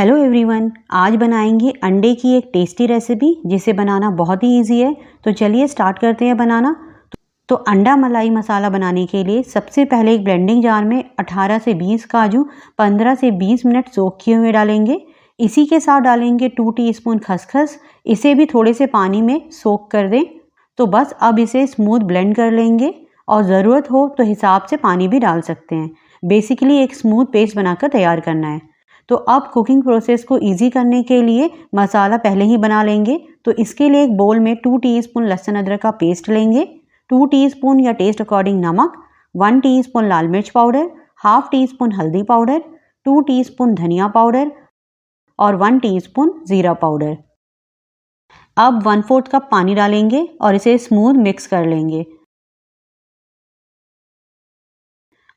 Hello everyone, आज बनाएंगे अंडे की एक टेस्टी रेसिपी जिसे बनाना बहुत ही इजी है। तो चलिए स्टार्ट करते हैं बनाना। तो अंडा मलाई मसाला बनाने के लिए सबसे पहले एक ब्लेंडिंग जार में 18 से 20 काजू 15 से 20 मिनट सोक किए हुए डालेंगे। इसी के साथ डालेंगे 2 टीस्पून खसखस। इसे भी थोड़े से पानी में सोक कर दें। तो बस अब इसे स्मूथ ब्लेंड कर लेंगे और ज़रूरत हो तो हिसाब से पानी भी डाल सकते हैं। बेसिकली एक स्मूथ पेस्ट बनाकर तैयार करना है। तो अब कुकिंग प्रोसेस को इजी करने के लिए मसाला पहले ही बना लेंगे। तो इसके लिए एक बोल में 2 टीस्पून लहसुन अदरक का पेस्ट लेंगे, 2 टीस्पून या टेस्ट अकॉर्डिंग नमक, 1 टीस्पून लाल मिर्च पाउडर, हाफ टीस्पून हल्दी पाउडर, 2 टीस्पून धनिया पाउडर और 1 टीस्पून जीरा पाउडर। अब 1/4 कप पानी डालेंगे और इसे स्मूथ मिक्स कर लेंगे।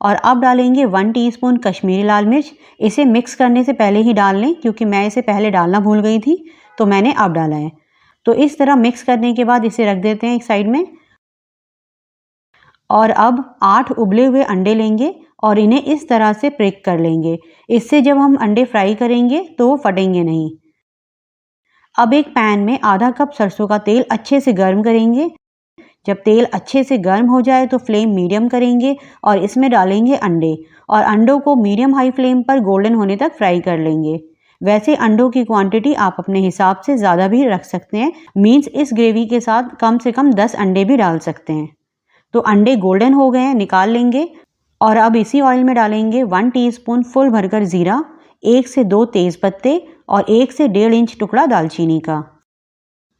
और अब डालेंगे 1 टीस्पून कश्मीरी लाल मिर्च। इसे मिक्स करने से पहले ही डाल लें क्योंकि मैं इसे पहले डालना भूल गई थी, तो मैंने अब डाला है। तो इस तरह मिक्स करने के बाद इसे रख देते हैं एक साइड में। और अब 8 उबले हुए अंडे लेंगे और इन्हें इस तरह से ब्रेक कर लेंगे। इससे जब हम अंडे फ्राई करेंगे तो वो फटेंगे नहीं। अब एक पैन में आधा कप सरसों का तेल अच्छे से गर्म करेंगे। जब तेल अच्छे से गर्म हो जाए तो फ्लेम मीडियम करेंगे और इसमें डालेंगे अंडे और अंडों को मीडियम हाई फ्लेम पर गोल्डन होने तक फ्राई कर लेंगे। वैसे अंडों की क्वांटिटी आप अपने हिसाब से ज़्यादा भी रख सकते हैं। मीन्स इस ग्रेवी के साथ कम से कम 10 अंडे भी डाल सकते हैं। तो अंडे गोल्डन हो गए हैं, निकाल लेंगे। और अब इसी ऑयल में डालेंगे 1 टीस्पून फुल भरकर ज़ीरा, 1 से 2 तेज़ पत्ते और 1 से 1.5 इंच टुकड़ा दालचीनी का।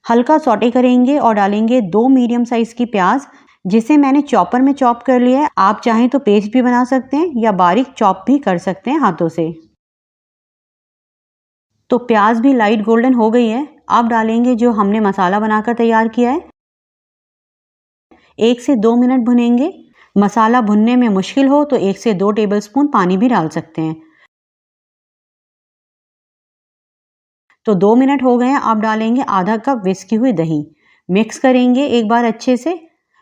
हल्का सौटे करेंगे और डालेंगे 2 मीडियम साइज की प्याज, जिसे मैंने चॉपर में चॉप कर लिया है। आप चाहें तो पेस्ट भी बना सकते हैं या बारीक चॉप भी कर सकते हैं हाथों से। तो प्याज भी लाइट गोल्डन हो गई है। अब डालेंगे जो हमने मसाला बनाकर तैयार किया है। 1 से 2 मिनट भुनेंगे। मसाला भुनने में मुश्किल हो तो 1 से 2 टेबलस्पून पानी भी डाल सकते हैं। तो 2 मिनट हो गए हैं। अब डालेंगे आधा कप विस्की हुई दही। मिक्स करेंगे एक बार अच्छे से।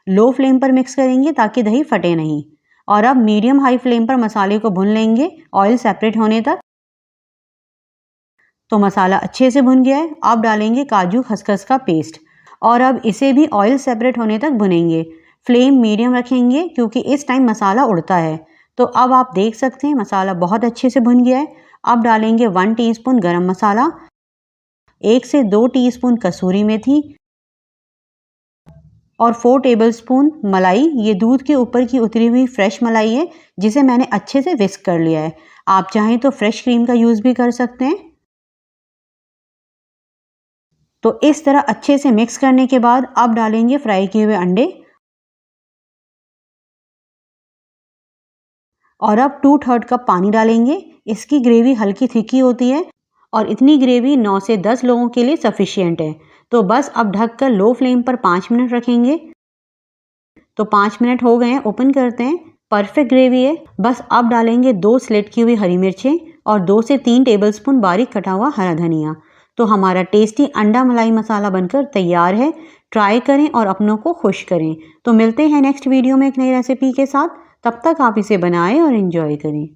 लो फ्लेम पर मिक्स करेंगे ताकि दही फटे नहीं। और अब मीडियम हाई फ्लेम पर मसाले को भून लेंगे ऑयल सेपरेट होने तक। तो मसाला अच्छे से भुन गया है। अब डालेंगे काजू खसखस का पेस्ट और अब इसे भी ऑयल सेपरेट होने तक भुनेंगे। फ्लेम मीडियम रखेंगे क्योंकि इस टाइम मसाला उड़ता है। तो अब आप देख सकते हैं मसाला बहुत अच्छे से भुन गया है। अब डालेंगे 1 टीस्पून गरम मसाला, 1 से 2 टीस्पून कसूरी मेथी और 4 टेबलस्पून मलाई। ये दूध के ऊपर की उतरी हुई फ्रेश मलाई है जिसे मैंने अच्छे से विस्क कर लिया है। आप चाहें तो फ्रेश क्रीम का यूज़ भी कर सकते हैं। तो इस तरह अच्छे से मिक्स करने के बाद अब डालेंगे फ्राई किए हुए अंडे। और अब 2/3 कप पानी डालेंगे। इसकी ग्रेवी हल्की थिकी होती है और इतनी ग्रेवी 9 से 10 लोगों के लिए सफिशिएंट है। तो बस अब ढककर लो फ्लेम पर 5 मिनट रखेंगे। तो 5 मिनट हो गए हैं, ओपन करते हैं। परफेक्ट ग्रेवी है। बस अब डालेंगे 2 स्लिट की हुई हरी मिर्चें और 2 से 3 टेबलस्पून बारीक कटा हुआ हरा धनिया। तो हमारा टेस्टी अंडा मलाई मसाला बनकर तैयार है। ट्राई करें और अपनों को खुश करें। तो मिलते हैं नेक्स्ट वीडियो में एक नई रेसिपी के साथ। तब तक आप इसे बनाएं और एंजॉय करें।